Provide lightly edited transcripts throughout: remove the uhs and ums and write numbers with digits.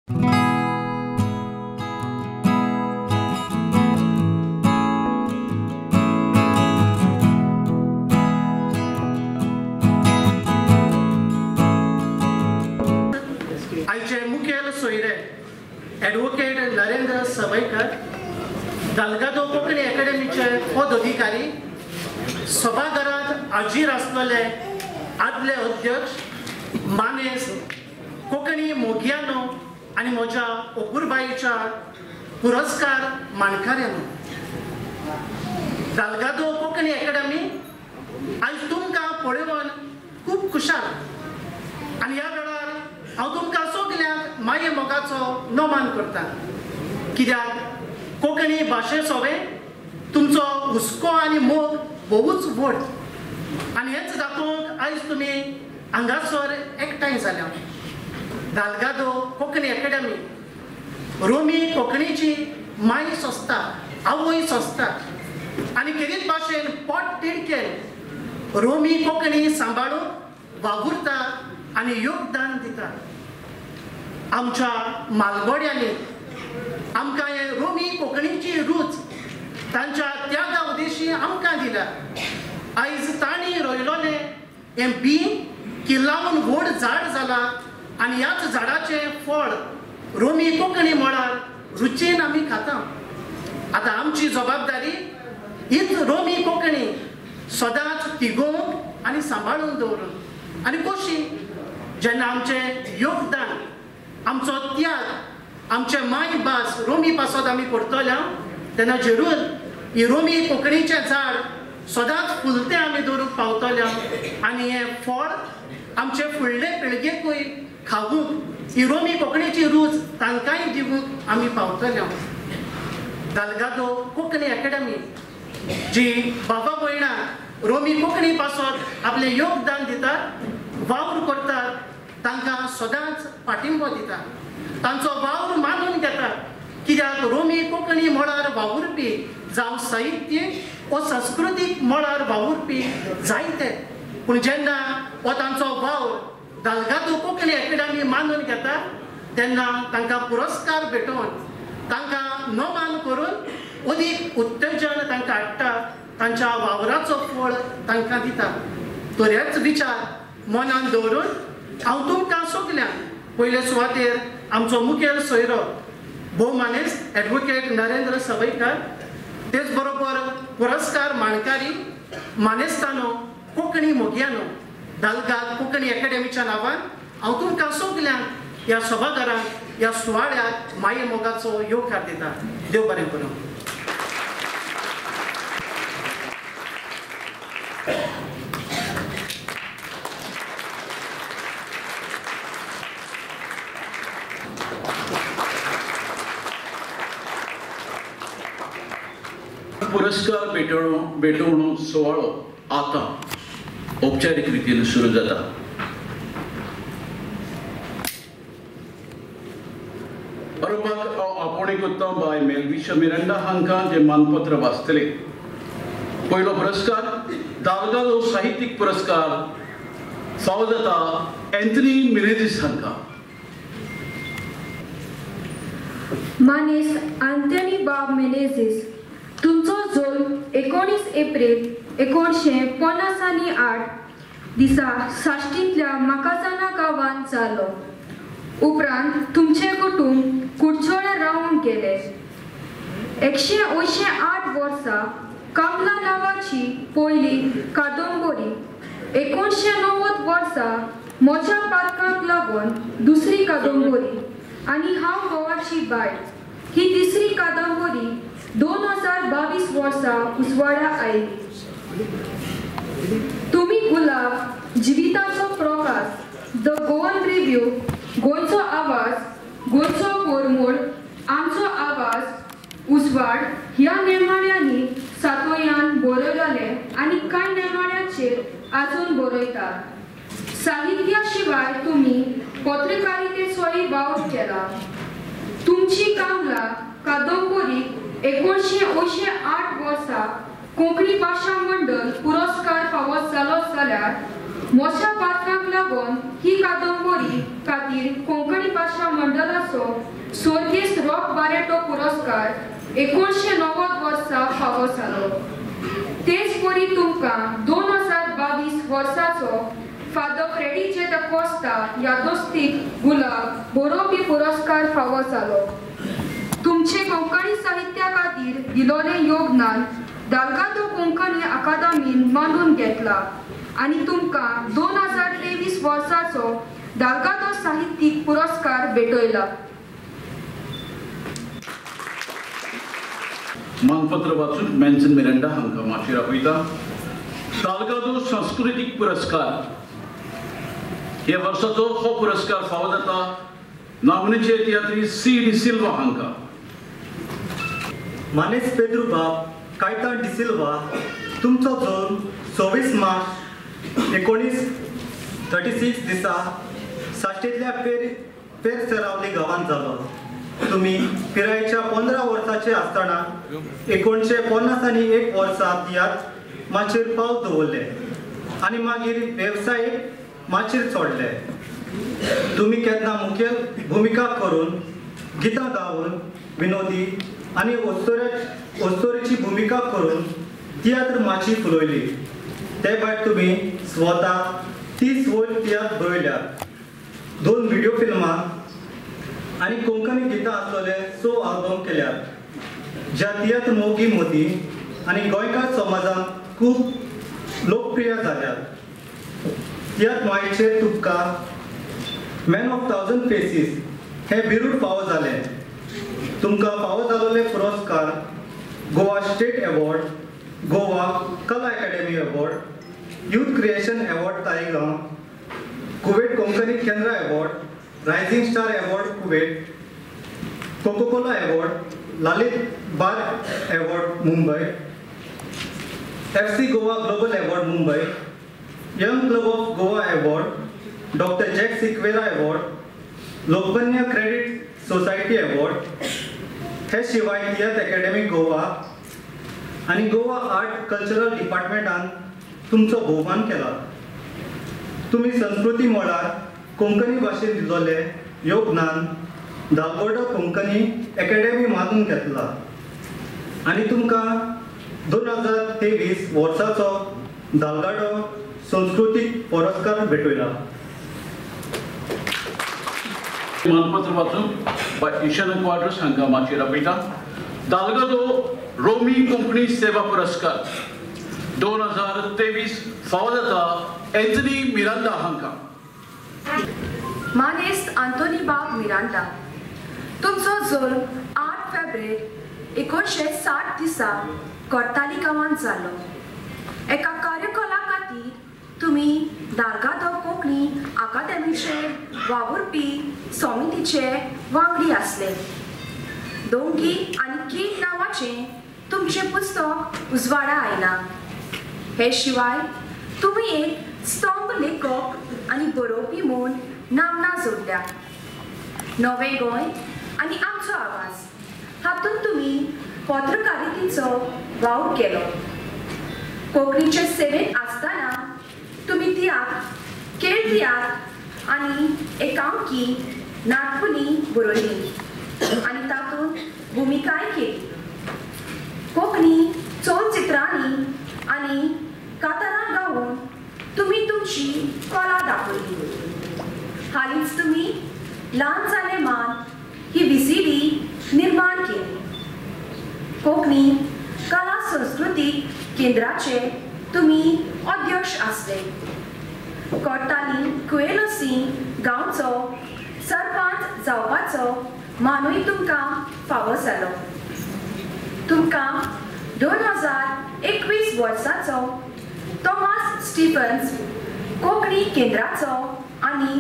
आयचे मुखेल सोयरे ॲडव्होकेट नरेंद्र सबैकर, दालगादो कोंकणी अकादेमीचे पदाधिकारी, सभाघरांत हाजीर आसलेले आदले अध्यक्ष मानेस, कोंकणी मोगियानो आनी म्हज्या ओकुरबाईच्या पुरस्कार मानकाऱ्यांनो, दालगादो कोंकणी अकादेमी आयज तुमकां पळोवन खूब खुशाल आनी ह्या वेळार हांव तुमकां सगल्यांक माये मोगाचो नोमान करता, कित्याक कोंकणी भाशे सोबे तुमचो हुस्को आनी मोग भोवूच व्हड आनी हेंच दाखोवंक आयज तुमी हांगासर एकठांय जाल्या. दालगादो कोंकणी अकादेमी रोमी कोंकणीची माय संस्था, आवय संस्था आनी खेरीत भाशेन पोट तिडकेन रोमी कोंकणी सांबाळून वावुरता आनी योगदान दिता. आमच्या मालगोड्यांनी आमकां हे रोमी कोंकणीची रूच तांच्या त्यागा उदेशी आमकां दिल्या. आयज तांणी रोयलोले हें बी किल्लावन व्हड झाड जालां आनी ह्याच झाडाचें फळ रोमी कोंकणी मळार रुचीन आमी खाता. आतां आमची जबाबदारी हीच रोमी कोंकणी सदांच तिगोवंक आनी सांबाळून दवरून आनी कशी जेन्ना आमचें योगदान, आमचो त्याग, आमचे माय भास रोमी भासोत आमी करतले तेन्ना जरूर ही रोमी कोंकणीचें झाड सदांच फुलतें आमी दवरूंक पावतले आनी हें फळ आमचे फुडले पिळगेकूय खावूंक ही रोमी कोंकणीची रूच तांकांय दिवूंक आमी पावतले. दालगादो कोंकणी अकादेमी जी बाबा भयणां रोमी कोंकणी भासोत आपलें योगदान दितात, वावर करतात, तांकां सदांच पाठिंबो दिता, तांचो वावर मानून घेता, कित्याक रोमी कोंकणी मळार वावुरपी जावं साहित्यीक वा संस्कृतीक मळार वावुरपी जायते, पूण जेन्ना हो तांचो वावर दालगादो कोंकणी अकादेमी मानून घेता तेन्ना तांकां पुरस्कार भेटोवन तांकां नोमान करून अदीक उत्तेजन तांकां हाडटा, तांच्या वावराचो फळ तांकां दिता. तर हेच विचार मनान दवरून हांव तुमकां सगल्यांक पयले सुवातेर आमचो मुखेल सोयरो भोवमानेस्त ॲडव्होकेट नरेंद्र सबैकर, तेच बरोबर पुरस्कार मानकारी मानेस्तानो कोंकणी मोगियानो दालगाद कोंकणी अकादेमीच्या नांवान हांव तुमकां सगल्यांक ह्या सभाघरांत ह्या सुवाळ्याक माये मोगाचो येवकार दिता. देव बरें करूं. पुरस्कार भेटवणूक सुवाळो आता औपचारीक रितीन सुरू जाता. बरोवपाक आपोवणी करता बाय मेलविशा मिरांडा हांकां जे मानपत्र वाचतले. पयलो पुरस्कार दालगादो साहित्यीक पुरस्कार फावो जाता एंथनी मिनेझीस हांकां. मानेस आंतनी बाब मेनेझीस, तुमचो जल्म 19 एप्रिल 1958 दिसा साश्टींतल्या माकाजाना गांवांत जालो. उपरांत तुमचे कुटुंब कुडचोळे रावूंक गेले. 108 वर्सां कमला नांवाची पयली कादंबरी, 1990 वर्सा म्हज्या पातकाक लागून दुसरी कादंबरी आनी हांव घोवाची बायल ही तिसरी कादंबरी 2022 वर्सा उजवाड्या आयली. तुमी गुलाब, जिविताचो प्रकाश, द गोवन रिव्ह्यू, गोंयचो आवाज, गोंयचो कोरमोड, आमचो आवाज, उजवाड ह्या नेमाळ्यांनी सातोयान बरयलेले आनी कांय नेमाळ्यांचेर आजून बरयतात. साहित्या शिवाय तुमी पत्रकारितेचोय वावर केला. तुमची कामला कादंबरी 1908 वर्सा कोंकणी भाशा मंडळ पुरस्कार फावो जालो जाल्यार मोठ्या पात्रांक लागून ही कादंबरी खातीर कोंकणी भाशा मंडळाचो स्वर्गीय रॉक बारेटो पुरस्कार 1990 वर्सा फावो जालो. तेच परी तुमकां 2022 वर्साचो फादर फ्रेडी जे द कोस्टा यादोस्तीक गुलाब बरोवपी पुरस्कार फावो जालो. तुमचे कोंकणी साहित्या खातीर दिलोलें योगदान दालगादो कोंकणी अकादमीन मानून घेतला आनी तुमकां 2023 वर्साचो दालगादो साहित्यीक पुरस्कार भेटयला. मानपत्र वाचून मेन्सन मिरांडा हांकां माचयेर आपयता. दालगादो सांस्कृतीक पुरस्कार ह्या वर्साचो हो पुरस्कार फावो जाता नामनेचे तियात्री सी डी सिल्वा हांकां. मानेस पेद्रू बाब कायतान डिसिल्वा तुमचो जल्म 26 मार्च 1936 दिसा साश्टेंतल्या पेरसेरावली गांवांत जालो. तुमी पिरायेच्या 15 वर्सांचे आसतना 1951 वर्सांत तियात्र माचयेर पावल दवरले आनी मागीर वेवसायीक माचयेर सोडले. तुमी केन्ना मुखेल भुमिका करून गितां गावन विनोदी आनी ओस्तोरेची भुमिका करून तियात्र माची फुलयली. ते भायर तुमी स्वता 30 वयर तियात्र बरयल्यात, 2 व्हिडिओ फिल्मां आनी कोंकणी गितां आसलेले 6 आल्बम केल्यात, ज्या तियात्र मोगी मोदी आनी गोंयकार समाजांत खूब लोकप्रिय जाल्यात. तियात्र मायेचेर तुमकां मॅन ऑफ 1000 फेसीस हे बिरूड फावो जालें. तुमकां फावो जालोले पुरस्कार Goa state award, Goa Kala Akademi award, youth creation award Taleigao, Kuwait Konkani Kendra award, rising star award Kuwait, Coca Cola award, Lalit bar award Mumbai, FC Goa global award Mumbai, young club of Goa award, doctor Jack Sequeira award, Lokmanya credit society award. हे शिवाय tiatr academy Goa आनी Goa art cultural डिपार्टमेंटान तुमचो भोवमान केला. तुमी संस्कृती मळार कोंकणी भाशेन दिलोले योगदान दालगोडो कोंकणी अकॅडमी मानून घेतला आनी तुमकां 2023 वर्साचो दालगाडो संस्कृतीक पुरस्कार भेटयला. मानपत्र वाचून बाय ईशान क्वार्टर्स हांकां माचयेर आपयता. दालगादो रोमी कोंकणी सेवा पुरस्कार 2023 फावो जाता एंथनी मिरांडा हांकां. मानेस्त आंतोनी बाब मिरांडा तुमचो जल्म 8 फेब्रुवारी 1960 दिसा कोर्ताली गांवांत जालो. एका कार्यकला खातीर तुमी दालगादो कोंकणी अकादेमीचे वावुरपी समितीचे वांगडी आसले. दोंगी आनी कीट नांवाचें तुमचें पुस्तक उजवाडा आयलां. हे शिवाय तुमी एक स्तंभ लेखक आनी बरोवपी म्हूण नामना जोडल्या. नवें गोंय आनी आमचो आवाज हातूंत तुमी पत्रकारितेचो वावर केलो. कोंकणीचे सेवेंत आसतना तुमी तियात्र, खेळ तियात्र आनी एकांकी नाटकुली बरयली आनी तातूंत भुमिकाय केली. कोंकणी चलचित्रांनी आनी कातरां गावून तुमी तुमची कला दाखयली. हालींच तुमी ल्हान जाले मान ही VCD निर्माण केली. कोंकणी कला संस्कृतीक केंद्राचे तुमी अध्यक्ष आसले. कोर्ताली कुएलोसी गांवचो सरपंच जावपाचो मानूय तुमकां फावो जालो. तुमकां 2021 वर्साचो थॉमस स्टीफन्स कोंकणी केंद्राचो आनी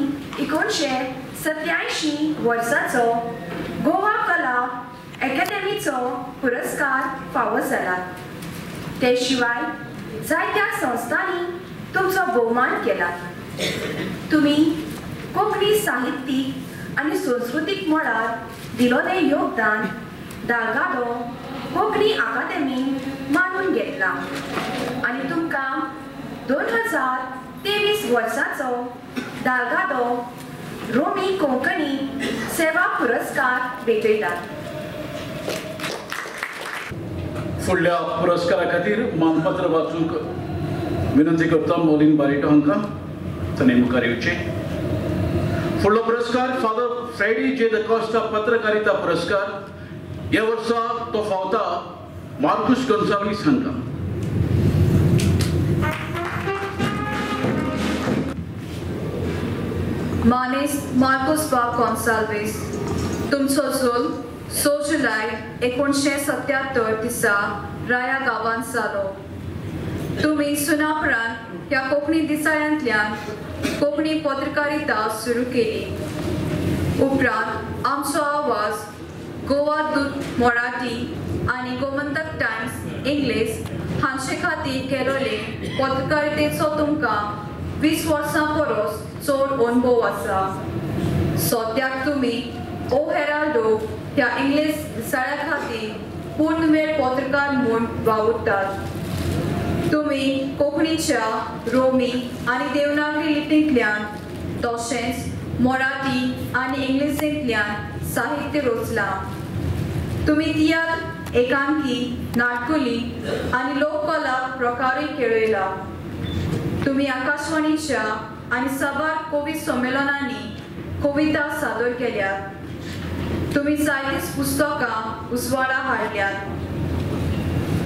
1987 वर्साचो गोवा कला अकादेमीचो पुरस्कार फावो जाला. ते शिवाय जायत्या संस्थांनी तुमचो भोवमान केला. तुमी कोंकणी साहित्यीक आनी संस्कृतीक मळार दिलोलें योगदान दालगादो कोंकणी अकादेमीन मानून घेतला आनी तुमकां 2000 23 वर्सांचो दालगादो रोमी कोंकणी सेवा पुरस्कार भेटयतात. फुडल्या पुरस्कारा खातीर मानपत्र वाचूंक विनंती करता मौलीन बारिटो हांकां. ताणें मुखार येवचें. फुडलो पुरस्कार फादर फ्रेडी जे द कॉस्टा पत्रकारिता पुरस्कार. ह्या वर्सा तो फावता मार्कुस गोन्साल्वीस हांकां. मार्कुस बाब गोन्साल्वीस, तुमचो जल्म 6 जुलय 1977 दिसा राया गांवांत जालो. तुमी सुनापरान ह्या कोंकणी दिसाळ्यांतल्यान कोंकणी पत्रकारिता सुरू केली. उपरांत आमचो आवाज गोवा दूत मराठी आनी गोमंतक टायम्स इंग्लीश हांचे खातीर केलोले पत्रकारितेचो तुमकां 20 वर्सां परस चड अनुभव आसा. सद्याक तुमी ओ हेराल्डो ह्या इंग्लीश दिसाळ्या खातीर पुर्तमेळ पत्रकार म्हूण वावुरतात. तुमी कोंकणीच्या रोमी आनी देवनागरी लिपींतल्यान तशेंच मराठी आनी इंग्लिशींतल्यान साहित्य रचलां. तुमी तियात्र, एकांकी, नाटकुली आनी लोककला प्रकारूय खेळयला. तुमी आकाशवाणीच्या आनी सभार कवी संमेलनांनी कविता सादर केल्यात. तुमी जायतीं पुस्तकां उजवाडा हाडल्यात.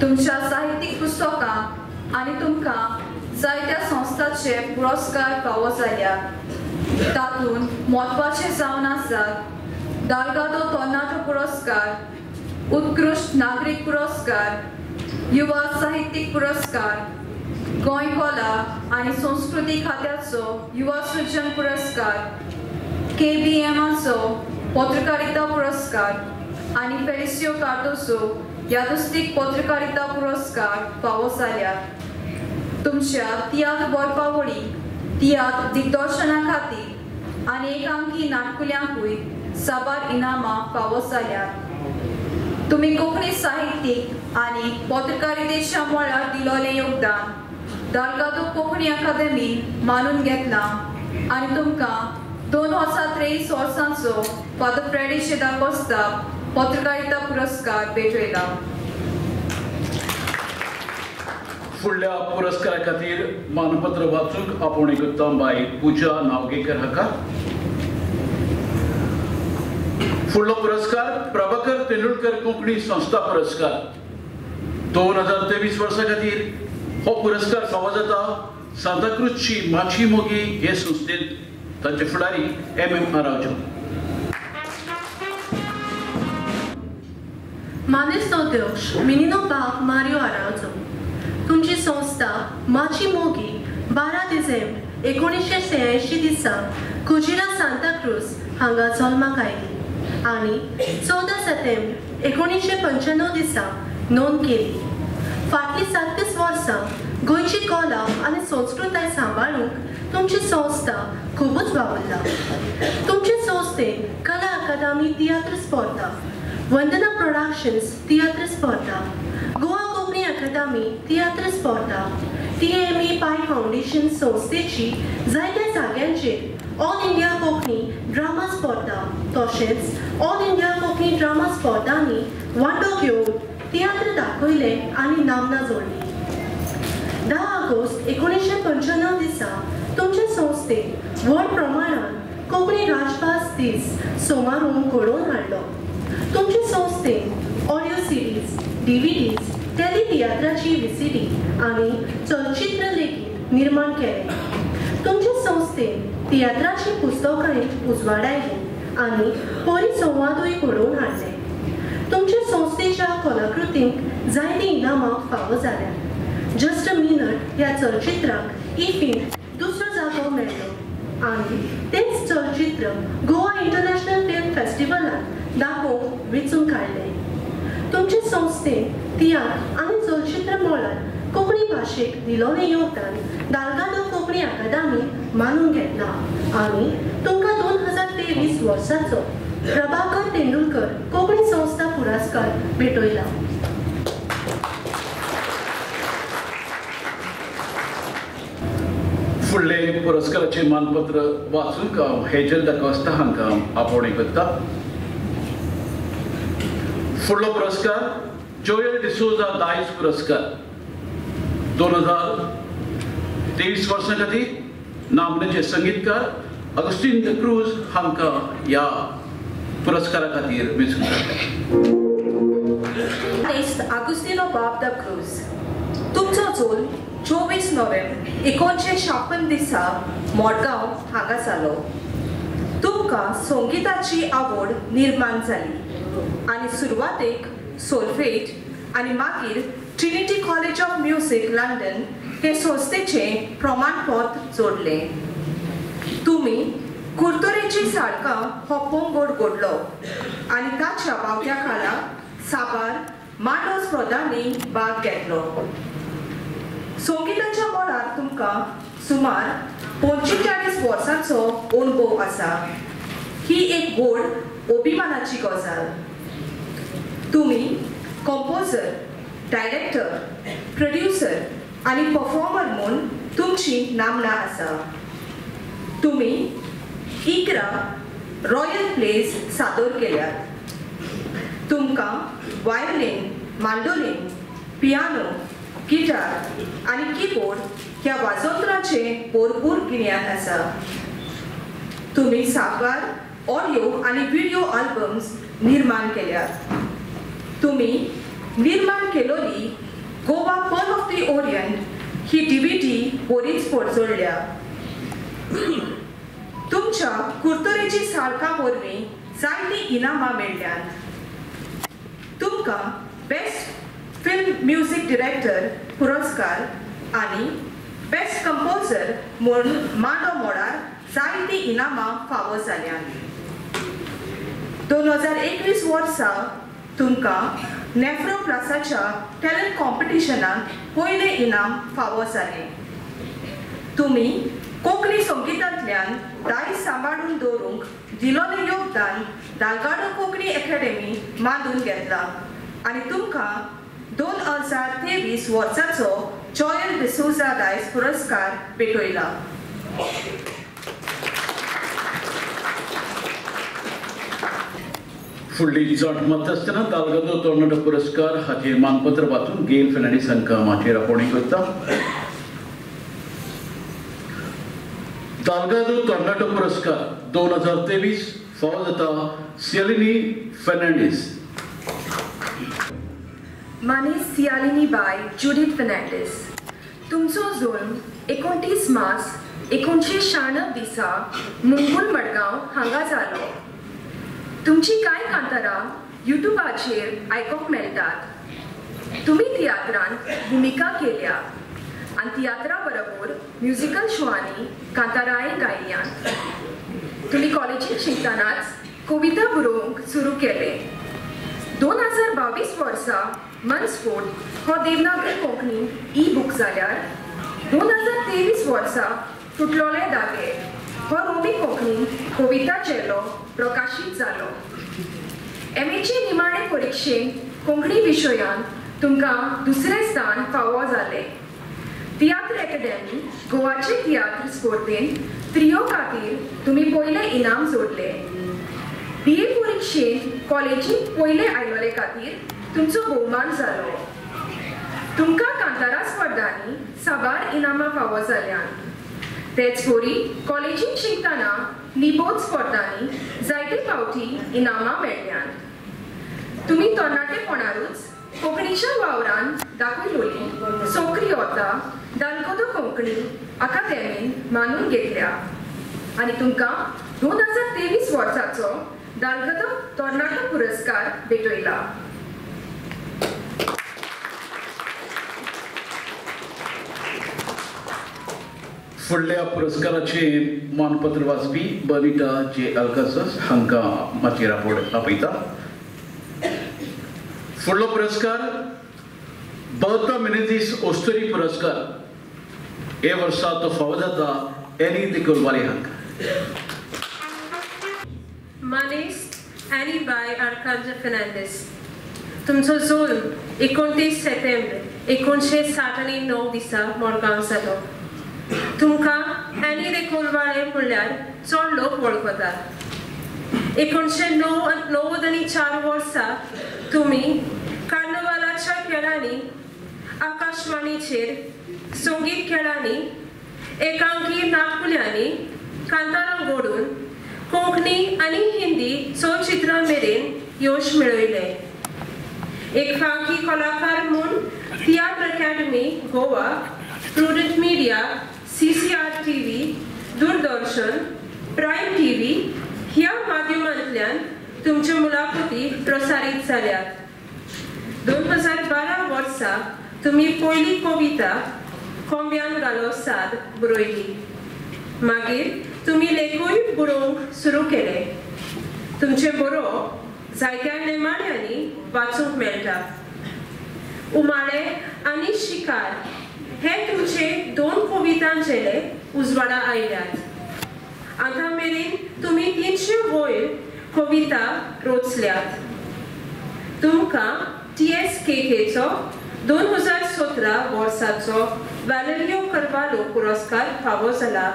तुमच्या साहित्यीक पुस्तकां आनी तुमकां जायत्या संस्थांचे पुरस्कार फावो जाल्यात. तातूंत म्हत्वाचे जावन आसात दालगादो तोर्नाटो पुरस्कार, उत्कृश्ट नागरीक पुरस्कार, युवा साहित्यीक पुरस्कार, गोंय कला आनी संस्कृती खात्याचो युवा सृजन पुरस्कार, KBMचो पत्रकारिता पुरस्कार आनी फेलिसियो कार्दोजो यादस्तीक पत्रकारिता पुरस्कार फावो जाल्यात. तुमच्या तियात्र बरपावळी, तियात्र दिग्दर्शना खातीर आनी एकांकी नाटकुल्यांकूय साबार इनामां फावो जाल्यात. तुमी कोंकणी साहित्यीक आनी पत्रकारितेच्या मळार दिलोलें योगदान दालगादो कोंकणी अकादेमीन मानून घेतलां आनी तुमकां 2023 वर्सांचो फादर फ्रेडी जे द कॉस्टा पत्रकारिता पुरस्कार भेटयला. फुडल्या पुरस्कारा खातीर मानपत्र वाचूंक आपोवणी करता बाय पुजा नावगेकर हाका. फुडलो पुरस्कार प्रभाकर तेंडुलकर कोंकणी संस्था पुरस्कार. 2023 वर्सा खातीर हो पुरस्कार फावो जाता सांताक्रूजची माची मोगी हे संस्थेंत ताचे फुडारी MM Araujo. Manes Deus, menino Bob Mario Araujo. तुमची संस्था माची मोगी 12 डिसेंबर 1986 दिसा कुजिरा सांताक्रूज हांगा जल्माक आयली आनी 14 सप्टेंबर 1995 दिसा नोंद केली. फाटली 37 वर्सां गोंयची कला आनी संस्कृताय सांबाळूंक तुमची संस्था खूबच वावुरला. तुमचे संस्थेन कला अकादमी तियात्र स्पर्धा, वंदना प्रोडक्शन्स तियात्र स्पर्धा, गोवा कोंकणी अकादमी तियात्र स्पर्धा, TME पाय फाउंडेशन संस्थेची जायत्या जाग्यांचेर ऑल इंडिया कोंकणी ड्रामा स्पर्धा तशेंच ऑल इंडिया कोंकणी ड्रामा स्पर्धांनी वांटो घेवन तियात्र दाखयले आनी नामना जोडली. 10 ऑगस्ट 1995 दिसा तुमचे संस्थेन व्हड प्रमाणान कोंकणी राजभास दीस समारोह घडोवन हाडलो. तुमचे संस्थेन ऑडिओ सिरीज, DVDs, टेलितियात्राची VCD आनी चलचित्र लेगीत निर्माण केले. तुमचे संस्थेन तियात्राची पुस्तकांय उजवाडायली आनी परिसंवादूय घडोवन हाडले. तुमचे संस्थेच्या कलाकृतींक जायतीं इनामां फावो जाल्यात. जस्ट अ मिनट ह्या चलचित्राक इफ्फींत दुसरो जागो मेळ्ळो आनी तेंच चलचित्र गोवा इंटरनॅशनल फिल्म फेस्टिवलांत दाखोवंक वेंचून काडलें. तुमचे संस्थेन तियात्र आनी चलचित्र मळार कोंकणी भाशेक दिलोलें योगदान दालगादो कोंकणी अकादमी मानून घेतला आनी तुमकां 2023 वर्साचो प्रभाकर तेंडुलकर कोंकणी संस्था पुरस्कार भेटयला. फुडले पुरस्काराचे मानपत्र वाचूंक हांव हेजल दाकोस्ता हांकां आपोवणें करता. फुडलो पुरस्कार जोयल डिसोजा दायज पुरस्कार 2023 वर्सा खातीर नामनेचे संगीतकार अगस्टीन द क्रूज हांकां ह्या पुरस्कारा खातीर वेंचून काडले. Agustino Bob da Cruz. तुमचो जोल 24 नोव्हेंबर 1956 दिसा मडगांव हांगा जालो. तुमकां संगीताची आवड निर्माण जाली आनी सुरवातेक सोल्फेज आनी मागीर Trinity college of music London हे संस्थेचें प्रमाणपत्र जोडलें. तुमी कुर्तोरेची साळकां हो पोंगोड घडलो आनी ताच्या बावट्या खाला साबार मांडो स्पर्धांनी भाग घेतलो. संगीताच्या मळार तुमकां सुमार 45 वर्सांचो अनुभव आसा. ही एक व्हड अभिमानाची गजाल. तुमी कंपोजर, डायरेक्टर, प्रोड्युसर आनी परफॉर्मर म्हूण तुमची नामना आसा. तुमी 11 रॉयल प्लेज सादर केल्यात. तुमकां वायलिन, मांडोलिन, पियानो, गिटार आनी कीबोर्ड ह्या वाजोत्राचें भरपूर गिन्यान आसा. तुमी साबार ऑडियो आनी व्हिडिओ आल्बम्स निर्माण केल्यात. तुमी निर्माण केलोली Goa pearl of the orient ही DVD बरीच पडजोडल्या. तुमच्या कुर्तोरेची साळकां वरवीं जायतीं इनामां मेळ्ळ्यात. तुमकां बेस्ट फिल्म म्युझिक डिरेक्टर पुरस्कार आनी बेस्ट कंपोजर म्हूण मांडो मोडार जायतीं इनामां फावो जाल्यांत. 2021 वर्सा तुमकां नेफ्रो प्लसाच्या टॅलंट कॉम्पिटिशनांत पयलें इनाम फावो जालें. तुमी कोंकणी संगीतांतल्यान दायज सांबाळून दवरूंक दिलोलें योगदान दालगाडो कोंकणी अकॅडमी मांडून घेतला आनी तुमकां 2023 वर्साचो जोयल डिसोजा दायज पुरस्कार भेटयला. फुडली जट मत आसतना दालगादो तरणाटो पुरस्कार हाचेर मानपत्र वाचून गेल फेर्नांडीस हांकां माचयेर आपोवणें करता. दालगादो तरणाटो पुरस्कार 2023 फावो जाता सियालिनी फेर्नांडीस. Mane सियालिनी bye Judith Fernandes. तुमचो जल्म 29 मार्च 1996 दिसा मुंबूल मडगांव हांगा जालो. तुमची कांय कांतारां युट्यूबाचेर आयकूंक मेळटात. तुमी तियात्रांत भुमिका केल्या आनी तियात्रा बरोबर म्युजिकल शोआंनी कांतारांय गायल्यात. तुमी कॉलेजींत शिकतनाच कविता बरोवंक सुरू केलें. 2022 वर्सा मनस्फोट हो देवनागरी कोंकणी ई-बूक जाल्यार 2023 वर्सा तुटलोले दागे हो रोमी कोंकणी कविता चेलो प्रकाशीत जालो. MA निमाणे परिक्षेंत कोंकणी विशयांत तुमकां दुसरें स्थान फावो जालें. तियात्र अकॅडमी गोवाचे तियात्र स्पर्धेंत त्रियो खातीर तुमी पयलें इनाम जोडलें. BA परिक्षेंत कॉलेजींत पयलें आयलोले खातीर तुमचो भोवमान जालो. तुमकां कांतारा स्पर्धांनी साबार इनामां फावो जाल्यांत. तेच परी कॉलेजींत शिकतना निबोध स्पर्धांनी जायते फावटी इनामां मेळ्ळ्यांत. तुमी तरणाटेपणारूच कोंकणीच्या वावरांत दाखयलोली सक्रियता दालगादो कोंकणी अकादेमीन मानून घेतल्या आनी तुमकां 2023 वर्साचो दालगादो तरणाटो पुरस्कार भेटयला. फुडल्या पुरस्काराचे मानपत्र वाचपी बनिटा जे अल्कासस हांकां माचयेर आपयता. फुडलो पुरस्कार बर्ता मेनेझीस ओस्टरी पुरस्कार हे वर्सा तो फावो जाता एनी दी कुलवारी हांकां. मानेस एनी बाय आर्कांजा फेर्नांडीस. तुमचो जल्म 29 सप्टेंबर 1999 दिसा मडगांव जालो. तुमकां एनी रे कोलवाळे म्हणल्यार चड लोक वळखतात। 1994 वर्सा तुम्ही कार्नवालाच्या खेळांनी आकाशवाणीचेर संगीत खेळांनी एकांकी नाटकुल्यांनी कांतारां घडून कोंकणी आनी हिंदी चलचित्रां मेरेन यश मेळयले। एक फांकी कलाकार म्हूण theatre academy Goa, prudent media, CCR TV, Doordarshan, prime TV ह्या माध्यमांतल्यान तुमच्यो मुलाखती प्रसारीत जाल्यात। 2012 वर्सा तुम्ही पयली कविता कोंब्यान घालो साद बरयली। मागीर तुम्ही लेखूय बरोवंक सुरू केले। तुमचे बरोवप जायत्या नेमाड्यांनी वाचूंक मेळटा। उमाळे आनी शिकार हे तुमचे 2 कवितांचेले उजवाडा आयल्यात। आतां मेरेन तुम्ही 300 वयर कविता रचल्यात। तुमकां TSKKचो 2017 वर्साचो वॅलेरियो कार्वालो पुरस्कार फावो जाला।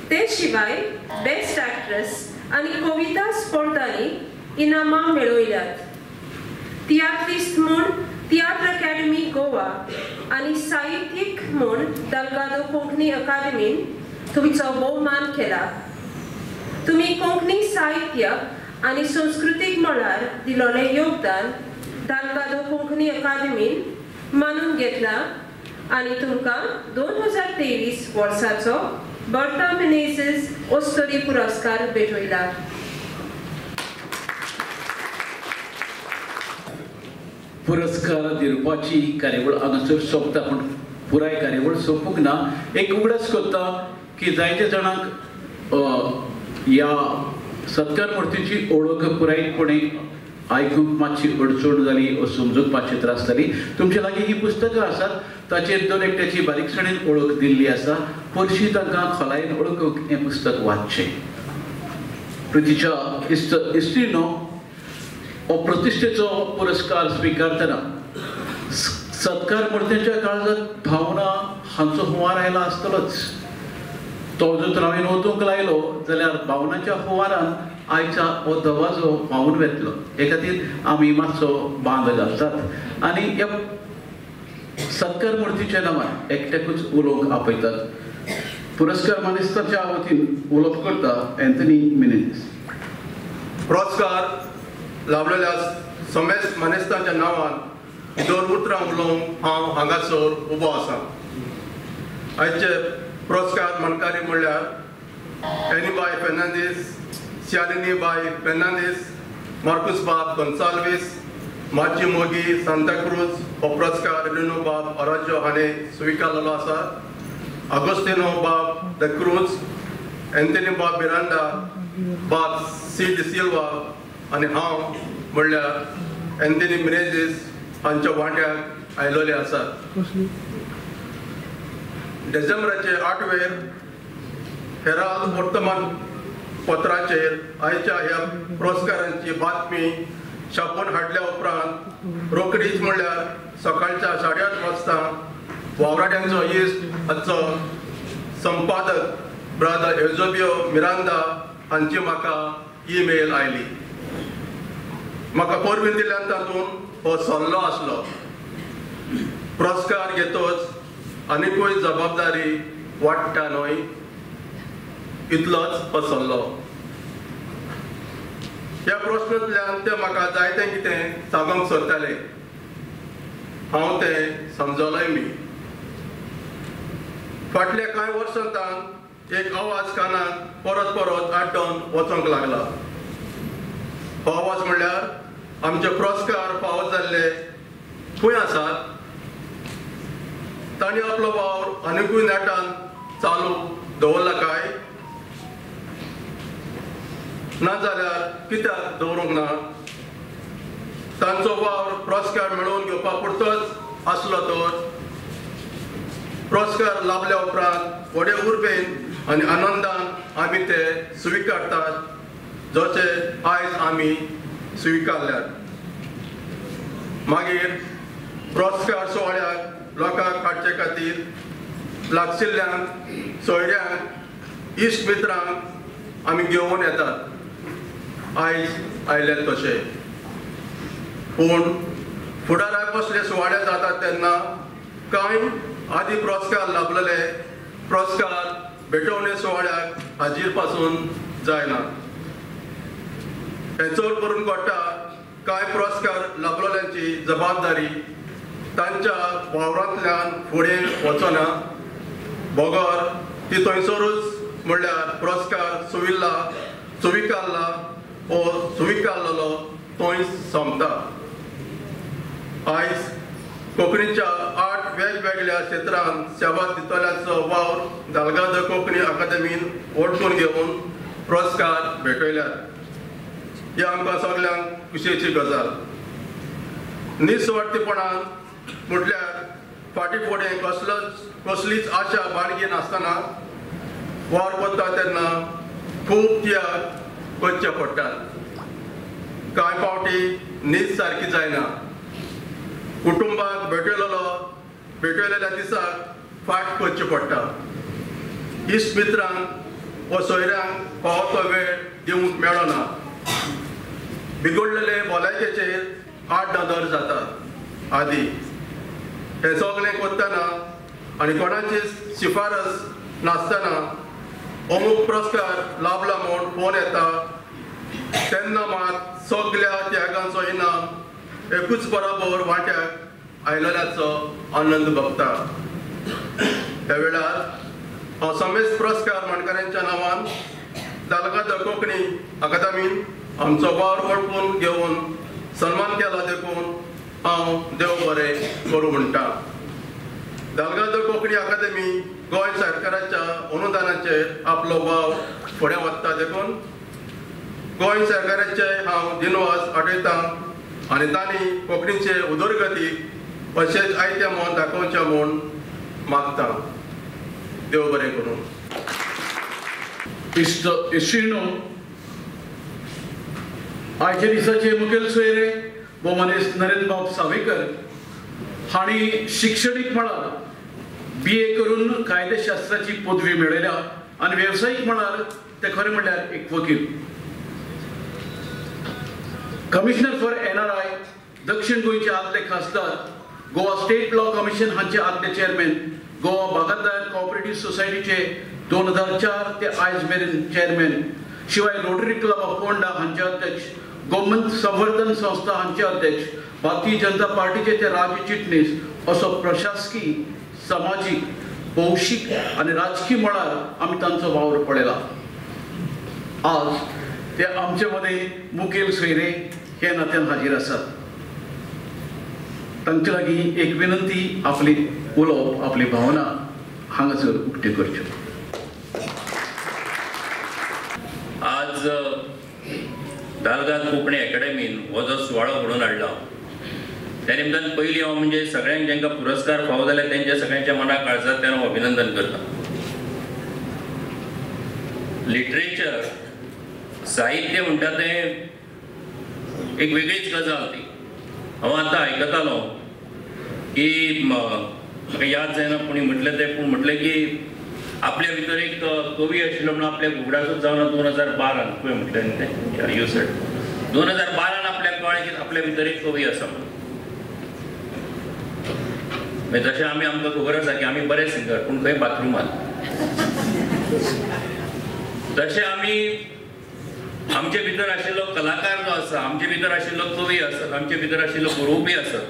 ते शिवाय बेस्ट एक्ट्रेस आनी कविता स्पर्धांनी इनामां मेळयल्यात। तियात्रिस्ट म्हूण थिएटर अकादमी गोवा आनी साहित्यीक म्हूण दलगादो कोंकणी अकादमीन तुमचो भोवमान केला। तुम्ही कोंकणी साहित्य आनी संस्कृतीक मळार दिलोलें योगदान दलगादो कोंकणी अकादमीन मानून घेतला आनी तुमकां 2023 वर्साचो बर्ता मेनेझीस ओस्तोरी पुरस्कार भेटयला। पुरस्कार दिवपाची कार्यावळ हांगासर सोंपता, पूण पुराय कार्यावळ सोंपूंक ना। एक उगडास करता की जायत्या जाणांक ह्या सत्कार मुर्तीची ओळख पुरायपणी आयकूंक मातशी अडचण जाली वा समजूपाची त्रास जाली। तुमचे लागीं ही पुस्तकां आसात, ताचेर दर एकट्याची बारीकसाणेन ओळख दिल्ली आसा। परशी तांकां खोलायेन ओळखूंक हें पुस्तक वाचचें। प्रितीच्या इश्टीनो हो प्रतिश्ठेचो पुरस्कार स्विकारतना सत्कार मुर्तीच्या काळजांत भावना हांचो हुंवार आयला आसतलोच। तो जर हांवें वचूंक लायलो जाल्यार भावनाच्या हुंवारान आयच्या हो दबाजो व्हांवून वेतलो। हे खातीर आमी मातसो बांद घालतात आनी ह्या सत्कार मुर्तीच्या नांवान एकट्याकूच उलोवंक आपयतात। पुरस्कार मानेस्ताच्या वतीन उलोवप करता एंथनी मेनेझीस। पुरस्कार लाभलेल्या समेस्त मानेस्ताच्या नांवान 2 उतरां उलोवंक हांव हांगासर उबो आसां। आयचे पुरस्कार मानकारी म्हणल्यार एनीबाय फेर्नांदीस, शालिनी बाय फेर्नांदीस, मार्कुस बाब गोन्साल्वीस, माची मोगी सांताक्रूज हो पुरस्कार एलिनो बाब अराजो हाणें स्विकारलेलो आसा। आगोस्तिनो बाब द क्रूज, एंथनी बाब मिरांडा, बाब सी डी सिल्वा आनी हांव म्हणल्यार एंथनी मेनेझीस हांच्या वांट्याक आयलोले आसात। डिसेंबराचे 8 वेर हेराल्ड वर्तमान पत्राचेर आयच्या ह्या पुरस्कारांची बातमी छापून हाडल्या उपरांत रोखडीच म्हणल्यार सकाळच्या 8:30 वाजता वावराड्यांचो इश्ट हाचो संपादक ब्रदर एवजोबियो मिरांदा हांची म्हाका ईमेल आयली। म्हाका परबीन दिल्ल्यान तातूंत हो सल्लो आसलो। पुरस्कार घेतोच आनिकूय जबाबदारी वाडटा न्हय, इतलोच हो सल्लो। ह्या प्रश्नांतल्यान ते म्हाका जायतें कितें सांगूंक सोदताले, हांव तें समजलोय बी। फाटल्या कांय वर्सांतान एक आवाज कानाक परत परत आड्डोवन वचोंक लागला। हो आवाज म्हणल्यार आमचे पुरस्कार फावो जाल्ले खंय आसात, तांणी आपलो वावर आनिकूय नेटान चालू दवरला काय, नाजाल्यार कित्याक दवरूंक ना। तांचो वावर पुरस्कार मेळोवन घेवपा पुरतोच आसलो तर पुरस्कार लाभल्या उपरांत व्हडे उर्बेन आनी आनंदान आमी ते स्विकारतात, जशे आयज आमी स्विकारल्यात। मागीर पुरस्कार सुवाळ्याक लोकांक हाडचे खातीर लागशिल्ल्यांक, सोयऱ्यांक इश्ट मित्रांक आमी घेवन येतात आयज आयले तशे. पूण फुडाराक कसले सुवाळे जातात तेन्ना कांय आदी पुरस्कार लाभलेले पुरस्कार भेटोवणे सुवाळ्याक हाजीर पासून जायना. हे चड करून घडटा कांय पुरस्कार लाभलेल्यांची जबाबदारी तांच्या वावरांतल्यान फुडें वचना. बगर ती थंयसरूच म्हणल्यार पुरस्कार स्विकारला वो स्विकारलेलो थंय सोंपता. आयज कोंकणीच्या 8 वेगवेगळ्या क्षेत्रांत सेवा दितल्यांचो वावर दालगाद कोंकणी अकादेमीन वळखून घेवन पुरस्कार भेटयल्यात. ही आमकां सगल्यांक खुशेची गजाल. निस्वार्थीपणान म्हटल्यार फाटीं फुडें कसलीच आशा बाळगी नासतना वावर करता तेन्ना खूब त्याग करचे पडटात. कांय फावटी न्हीद सारकी जायना. कुटुंबाक भेटयलेल्या दिसाक फाट करचे पडटा. इश्ट मित्रांक वा सोयऱ्यांक फावो तो वेळ दिवंक मेळना. बिगडलेले भलायकेचेर आड-नदर जातात आदी. हे सगळें करतना आनी कोणाची शिफारस नासतना अमूक पुरस्कार लाभला म्हूण फोन येता तेन्ना मात सगळ्या त्यागांचो इनाम एकूच बरोबर वाट्याक आयलेल्याचो आनंद भोगता. ह्या वेळार हांव समेस्त पुरस्कार मानकऱ्यांच्या नांवान दालगाद कोंकणी अकादेमीन आमचो वावर वळखून घेवन सन्मान केला देखून हांव देव बरें करूं म्हणटा. दालगाद कोंकणी अकादेमी गोंय सरकाराच्या अनुदानाचेर आपलो वाव फुडें व्हरता देखून गोंय सरकाराचे हांव दिनवास आठयतां आनी तांणी कोंकणीचे उदरगतीक अशेंच आयतें मोल दाखोवचें म्हूण मागतां. देव बरें करूं. इश्टिणो, आयच्या दिसाचे मुखेल सोयरे वो मनीस नरेंद्र बाब सावयकर हांणी शिक्षणीक मळार BA करून कायदेशास्त्राची पदवी मेळयल्या आनी वेवसायीक मळार ते खरें म्हणल्यार एक वकील. कमिशनर फॉर NRI, दक्षिण गोंयचे आदले खासदार, गोवा स्टेट लॉ कमिशन हांचे आदले चेअरमॅन, गोवा बागायतदार कोऑपरेटिव्ह सोसायटीचे 2004 ते आयज मेरेन चेअरमॅन, शिवाय रोटरी क्लब ऑफ फोंडा हांचे अध्यक्ष, गोमंत संवर्धन संस्था हांचे अध्यक्ष, भारतीय जनता पार्टीचे ते राज्य चिटणीस असो प्रशासकी, सामाजीक, भौशीक आनी राजकीय मळार आमी तांचो वावर पळयला. आज ते आमचे मदें मुखेल सोयरे हे नात्यान हाजीर आसात. तांचे लागीं एक विनंती, आपली उलोवप, आपली भावना हांगासर उक्त्यो करच्यो. आज दालगाद कोंकणी अकॅडमीन हो जो सुवाळो घडोवन हाडला त्या निमतान पयलीं हांव म्हणजे सगळ्यांक जेंकां पुरस्कार फावो जाल्यार तेंच्या सगळ्यांच्या मनाक काळजांतल्यान हांव अभिनंदन करता. लिटरेचर, साहित्य म्हणटा तें एक वेगळीच गजाल ती. हांव आतां आयकतालो की म्हाका याद जायना कोणी म्हटलें तें, पूण म्हटलें की आपल्या भितर एक कवी आशिल्लो म्हणून आपल्या घुगडाचो जावन 2012 पळय म्हटलें न्ही तें, यू सेड 2012 आपल्याक कळ्ळें की आपल्या भितर एक कवी आसा म्हणून. जशें आमकां खबर आसा की आमी बरे सिंगर पूण खंय बाथरुमांत, तशें आमचे भितर आशिल्लो कलाकार जो आसा, आमचे भितर आशिल्लो कवी आसत, आमचे भितर आशिल्लो बरोवपी आसत,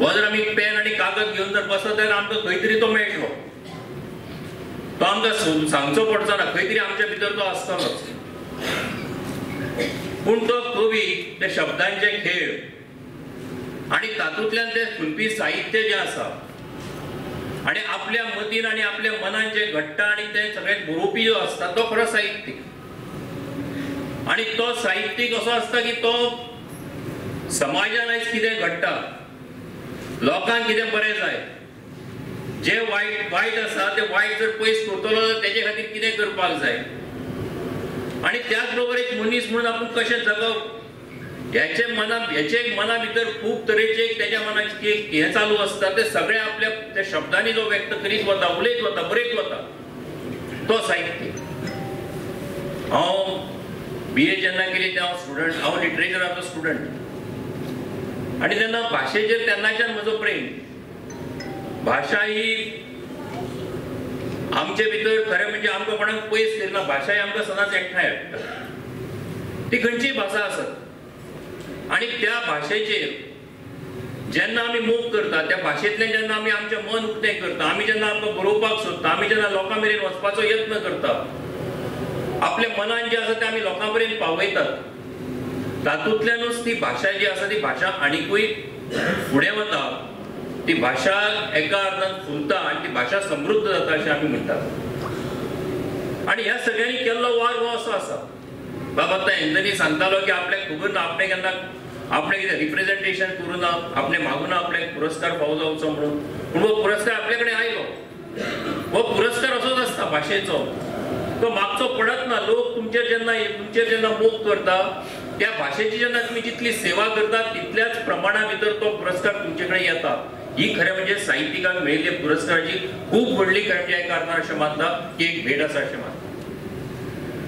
हो जर आमी पेन आनी कागद घेवन जर बसत जाल्यार आमकां खंय तरी तो मेळटलो. तो आमकां सांगचो पडचो ना, खंय तरी आमच्या भितर तो आसतलोच. पूण तो कवी ते शब्दांचे खेळ आनी तातूंतल्यान ते फुलपी साहित्य जें आसा आनी आपल्या मतीन आनी आपल्या मनान जें घडटा आनी ते सगळें बरोवपी जो आसता तो खरो साहित्यीक. आनी तो साहित्यीक असो आसता की तो समाजान आयज कितें घडटा, लोकांक कितें बरें जाय, जे वायट आसा ते वायट जर पयस करतलो जाल्यार तेजे खातीर कितें करपाक जाय आनी त्याच बरोबर एक मनीस म्हणून आपूण कशें जगप हेचे मना भितर खूब तरेचे तेज्या मनात हें चालू आसता. ते सगळें आपल्या त्या शब्दांनी जो व्यक्त करीत वता, उलयत वता, बरयत वता. तो साहित्य. हांव BA जेन्ना केली तेन्ना हांव लिटरेचराचो स्टुडंट आनी तेन्ना भाशेचेर तेन्नाच्यान म्हजो प्रेम. भाशा ही आमचे भितर खरें म्हणजे आमकां कोणाक पयस करना. भाशा ही आमकां सदांच एकठांय हाडटा. ती खंयचीय भाशा आसत आनी त्या भाशेचेर जेन्ना आमी मोग करता, त्या भाशेंतल्यान जेन्ना आमी आमचें मन उक्तें करता, आमी जेन्ना आमकां बरोवपाक सोदता, आमी जेन्ना लोकां मेरेन वचपाचो यत्न करता, आपल्या मनान जें आसा तें आमी लोकां मेरेन पावयतात, तातूंतल्यानूच ती भाशा जी आसा ती भाशा आनिकूय फुडें वता. ती भाशा एका अर्थान फुलता आनी ती भाशा समृद्ध जाता अशें आमी म्हणटात. आनी ह्या सगळ्यांनी केल्लो वार हो असो आसा. बाबा आतां एंथनी सांगतालो की आपल्याक खबर ना, आपणे केन्ना आपणे कितें रिप्रेझेंटेशन करूं ना, आपणे मागूं ना आपल्याक पुरस्कार फावो जावचो म्हणून. पूण हो पुरस्कार आपले कडेन आयलो. हो पुरस्कार असोच आसता भाशेचो. तो मागचो पडत ना. लोक तुमचेर जेन्ना मोग करता, त्या भाशेची जेन्ना तुमी जितली सेवा करतात तितल्याच प्रमाणा भितर तो पुरस्कार तुमचे कडेन येता. ही खरें म्हणजे साहित्यिकांक मेळिल्ले पुरस्काराची खूब व्हडली खरें म्हणजे एका अर्थान अशें मानता की एक भेट आसा अशें मानता.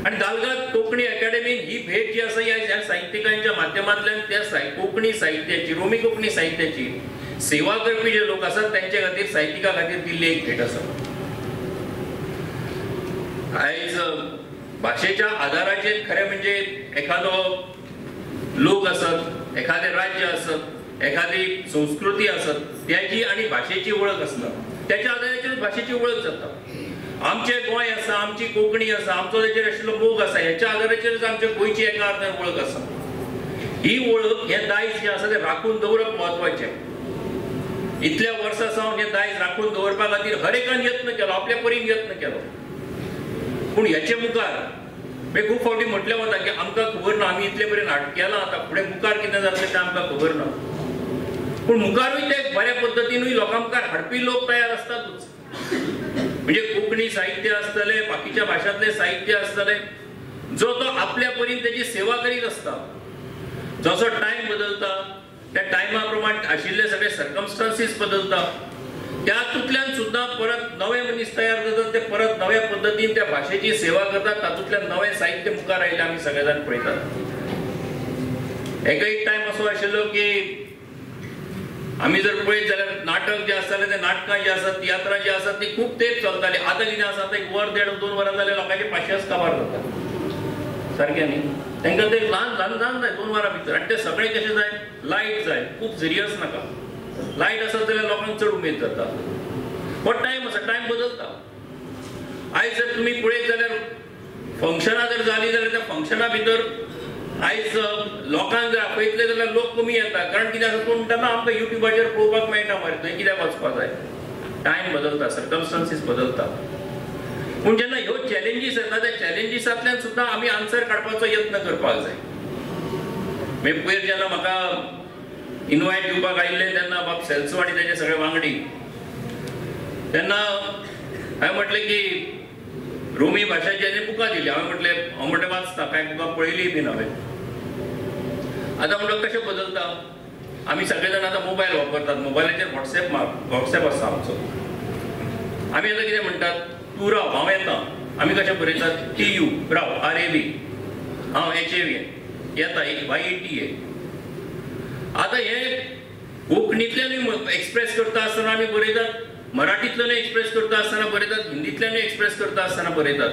आनी दालगाद कोंकणी अकॅडमीन ही भेट जी आसा ह्या साहित्यिकांच्या माध्यमांतल्यान त्या कोंकणी साहित्याची, रोमी कोंकणी साहित्याची सेवा करपी जे लोक आसात त्यांच्या खातीर, साहित्यिका खातीर दिल्ली एक भेट आसा. आयज भाशेच्या आधाराचेर खरें म्हणजे एखादो लोक आसत, एखादें राज्य आसत, एखादी संस्कृती आसत, त्याची आनी भाशेची वळख आसना. त्याच्या आधाराचेर भाशेची वळख जाता. आमचे गोंय आसा, आमची कोंकणी आसा, आमचो तेचेर आशिल्लो मोग आसा, ह्याच्या आधाराचेरच आमचे गोंयची एका अर्थान वळख आसा. ही वळख हें दायज जें आसा तें राखून दवरप म्हत्वाचें. इतल्या वर्सां सावन हें दायज राखून दवरपा खातीर हर एकान यत्न केलो, आपल्या परीन यत्न केलो. पूण हेचे मुखार खूब फावटी म्हटलें वता की आमकां खबर ना, आमी इतले पर्यंत केलां, आतां फुडें मुखार कितें जातलें तें आमकां खबर ना. पूण मुखारूय ते बऱ्या पद्दतीनूय लोकां मुखार हाडपी लोक तयार आसतातूच. म्हणजे कोंकणी साहित्य आसतले, बाकीच्या भाशांतले साहित्य आसतले, जो तो आपल्या परीन तेची सेवा करीत आसता. जसो टायम बदलता त्या टायमा प्रमाण आशिल्ले सगळे सर्कमस्टान्सीस बदलता, त्यातूंतल्यान सुद्दां परत नवे मनीस तयार जातात, ते परत नव्या पद्दतीन त्या भाशेची सेवा करतात. तातूंतल्यान नवें साहित्य मुखार आयिल्लें आमी सगळे जाण पळयतात. एका एक टायम असो आशिल्लो की आमी जर पळयत जाल्यार नाटक जे आसताले ते नाटकां जी आसात, तियात्रां जी आसात ती खूब तेंप चलताली. आतां कितें आसा, आतां एक वर देड 2 वरां जाल्यार लोकांचे 500 काबार जातात. सारकें न्ही? तांकां ते ल्हान जाय 2 वरां भितर. आनी ते सगळें कशें जाय, लायट जाय, खूब सिरियस नाका. लायट आसत जाल्यार लोकांक चड उमेद जाता. हो टायम आसा, टायम बदलता. आयज जर तुमी पळयत जाल्यार फंक्शनां जर जालीं जाल्यार त्या फंक्शना भितर आयज लोकांक जर आपयतले जाल्यार लोक कमी येता. कारण कितें आसा, कोण म्हणटा ना आमकां युट्यूबाचेर पळोवपाक मेळटा मरे, थंय कित्याक वचपा जाय. टायम बदलता, सर्कमस्टान्सीस बदलता. पूण जेन्ना ह्यो चॅलेंजीस येता, त्या चॅलेंजीसांतल्यान सुद्दां आमी आन्सर काडपाचो यत्न करपाक जाय. मागीर पयर जेन्ना म्हाका इनवायट दिवपाक आयिल्ले तेन्ना बाब सेल्सो आनी तेजे सगळे वांगडी, तेन्ना हांवें म्हटलें की रोमी भाशेची बुकां दिली. हांवें म्हटलें वाचता, कांय बुकां पळयलीं बीन हांवें. आतां म्हणून कशें बदलता, आमी सगळे जाण आतां मोबायल वापरतात. मोबायलाचेर वॉट्सॅप आसा आमचो. आमी आतां कितें म्हणटात, तूं राव हांव येता. आमी कशें बरयतात, TU राव RAV, हांव HAV येता, YETA. आतां हे कोंकणींतल्यानूय एक्सप्रेस करता आसतना आमी बरयतात, मराठींतल्यानूय एक्सप्रेस करता आसतना बरयतात, हिंदींतल्यानूय एक्सप्रेस करता आसतना बरयतात.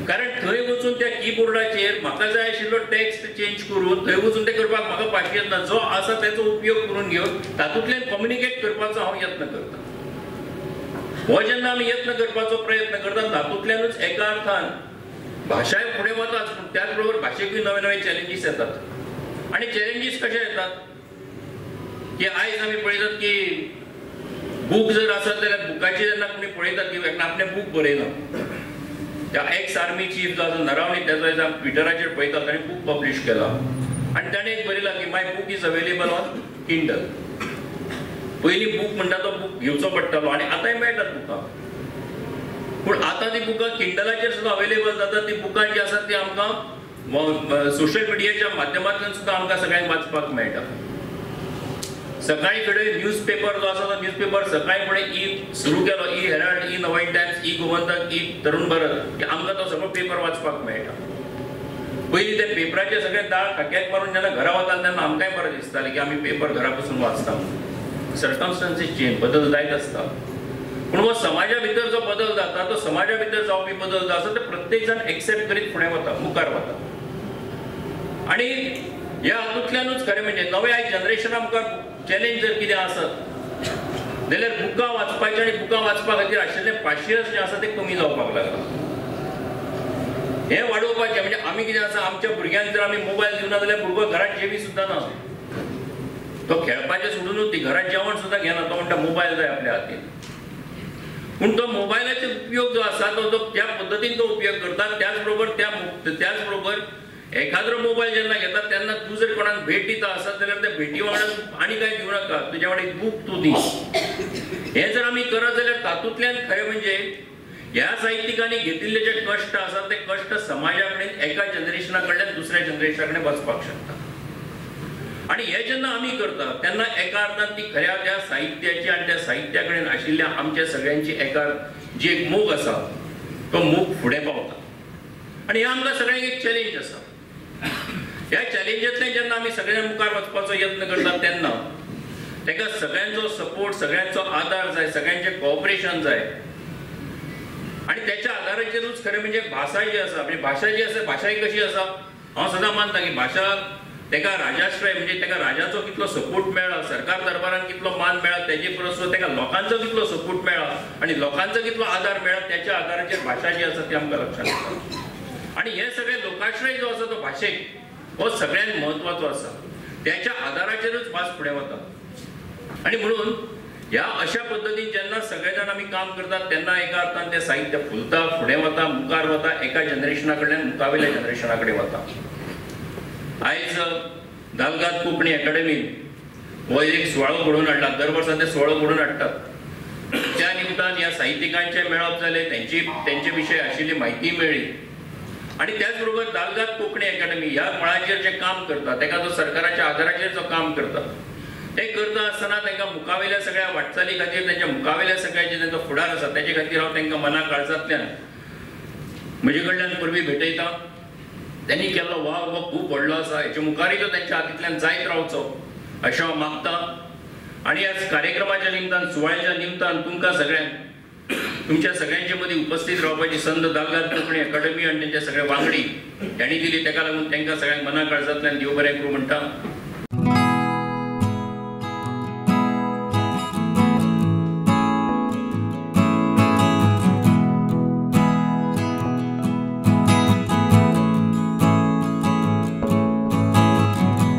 कारण थंय वचून त्या कीबोर्डाचेर म्हाका जाय आशिल्लो टेक्स्ट चेंज करून थंय वचून ते करपाक म्हाका पाशी येतना, जो आसा तेचो उपयोग करून घेवन तातूंतल्यान कम्युनिकेट करपाचो हांव यत्न करतां. हो जेन्ना आमी यत्न करपाचो प्रयत्न करतात, तातूंतल्यानूच एका अर्थान भाशाय फुडें वताच, पूण त्याच बरोबर भाशेकूय नवे नवे चॅलेंजीस येतात. आनी चॅलेंजीस कशे येतात की आयज आमी पळयतात की बूक जर आसत जाल्यार बुकाचे जेन्ना कोणी पळयतात की आपणे बूक बरयला, त्या एक्स आर्मी चीफ जो आसा नरावणी, तेजो ट्विटराचेर पळयता, ताणें बूक पब्लीश केला आनी ताणें एक बरयलां की my book is available on Kindle. पयलीं बूक म्हणटा तो बूक घेवचो पडटालो आनी आतांय मेळटात बुकां. पूण आतां ती बुकां किंडलाचेर सुद्दां अवेलेबल जातात. ती बुकां जी आसात ती आमकां सोशल मिडियाच्या माध्यमांतल्यान सुद्दां आमकां सगळ्यांक वाचपाक मेळटा. सकाळी कडेन न्यूजपेपर जो आसा तो न्यूजपेपर सकाळी फुडें ई सुरू केलो, E Herald, E Navhind Times, E Gomantak, E Tarun Bharat, की आमकां तो सगळो पेपर वाचपाक मेळटा. पयलीं ते पेपराचे सगळे दाळ खाक्याक मारून जेन्ना घरा वताले तेन्ना आमकांय बरें दिसतालें की आमी पेपर घरा बसून वाचता. सर्कमस्टन्सीस चेंज, बदल जायत आसता. पूण हो समाजा भितर जो बदल जाता तो समाजा भितर जावपी बदल जो आसा ते प्रत्येक जाण एक्सेप्ट करीत फुडें वता, मुखार वता. आनी ह्या हातूंतल्यानूच खरें म्हणजे नव्या जनरेशना मुखार चॅलेंज जर कितें आसत जाल्यार बुकां वाचपाचें आनी बुकां वाचपा खातीर आशिल्लें पाशियस जें आसा तें कमी जावपाक लागलां. हें वाडोवपाचें म्हणजे आमी कितें आसा आमच्या भुरग्यांक जर आमी मोबायल दिवना जाल्यार भुरगो घरांत जेवी सुद्दां ना. तो खेळपाचें सोडूनच ती घरांत जेवण सुद्दां घेना, तो म्हणटा मोबायल जाय आपल्या हातीन. पूण तो मोबायलाचो उपयोग जो आसा तो त्या पद्दतीन तो उपयोग करता. त्याच बरोबर एखादो मोबायल जेन्ना घेता तेन्ना तूं जर कोणाक भेट दिता आसत जाल्यार त्या भेटी वांगडा आनी कांय दिवं नाका, तुज्या वांगडा एक बूक तूं दी. हें जर आमी करत जाल्यार तातूंतल्यान खरें म्हणजे ह्या साहित्यिकांनी घेतिल्ले जे कश्ट आसात ते कश्ट समाजा कडेन एका जनरेशना कडल्यान दुसऱ्या जनरेशना कडेन वचपाक शकता. आनी हें जेन्ना आमी करता तेन्ना एका अर्थान ती खऱ्या त्या साहित्याची आनी त्या साहित्या कडेन आशिल्ल्या आमच्या सगळ्यांची एका जी एक मोग आसा तो मोग फुडें पावता. आनी हें आमकां सगळ्यांक एक चॅलेंज आसा. ह्या चॅलेंजांतल्यान जेन्ना आमी सगळ्यां मुखार वचपाचो यत्न करतात तेन्ना ताका सगळ्यांचो सपोर्ट, सगळ्यांचो आदार जाय, सगळ्यांचें कोऑपरेशन जाय. आनी त्याच्या आदाराचेरूच खरें म्हणजे भाशा जी आसा, म्हणजे भाशा जी आसा भाशा ही कशी आसा, हांव सदां मानता की भाशा ताका राजाश्रय म्हणजे ताका राजाचो कितलो सपोर्ट मेळ्ळा, सरकार दरबारान कितलो मान मेळ्ळा, तेजे परस ताका लोकांचो कितलो सपोर्ट मेळ्ळा आनी लोकांचो कितलो आदार मेळ्ळा त्याच्या आदाराचेर भाशा जी आसा ती आमकां लक्षांत येता. आनी हे सगळे लोकाश्रय जो आसा तो भाशेक हो सगळ्यांत म्हत्वाचो आसा. त्याच्या आदाराचेरूच भास फुडें वता. आनी म्हणून ह्या अशा पद्दतीन जेन्ना सगळे जाण आमी काम करतात तेन्ना एका अर्थान तें साहित्य फुलता, फुडें वता, मुखार वता, एका जनरेशना कडल्यान मुखावेल्या जनरेशना कडेन वता. आयज दालगाद कोंकणी अकादेमीन हो एक सुवाळो घडोवन हाडला. दर वर्सा ते सुवाळो घडोवन हाडटात. त्या निमतान ह्या साहित्यिकांचे मेळप जाले, तेंचे विशयी आशिल्ली म्हायती मेळ्ळी. आनी त्याच बरोबर दालगाद कोंकणी अकादेमी ह्या मळाचेर जे काम करता ताका जो सरकाराच्या आदाराचेर जो काम करता ते करता आसतना तांकां मुखावेल्या सगळ्या वाटचाली खातीर तांच्या मुखावेल्या सगळ्या जे तांचो फुडार आसा तेजे खातीर हांव तांकां मना काळजांतल्यान म्हजे कडल्यान परबी भेटयता. त्यांनी केल्लो वाव हो खूब व्हडलो आसा. हेचे मुखारय तो तांच्या हातींतल्यान जायत रावचो अशें हांव मागता. आनी ह्या कार्यक्रमाच्या निमतान, सुवाळ्याच्या निमतान तुमकां सगळ्यांक तुमच्या सगळ्यांचे मदीं उपस्थित रावपाची संद दालगाद कोंकणी अकादेमी आनी तेंचे सगळे वांगडी हांणी दिली. ताका लागून तांकां सगळ्यांक मना काळजांतल्यान देव बरें करूं म्हणटा.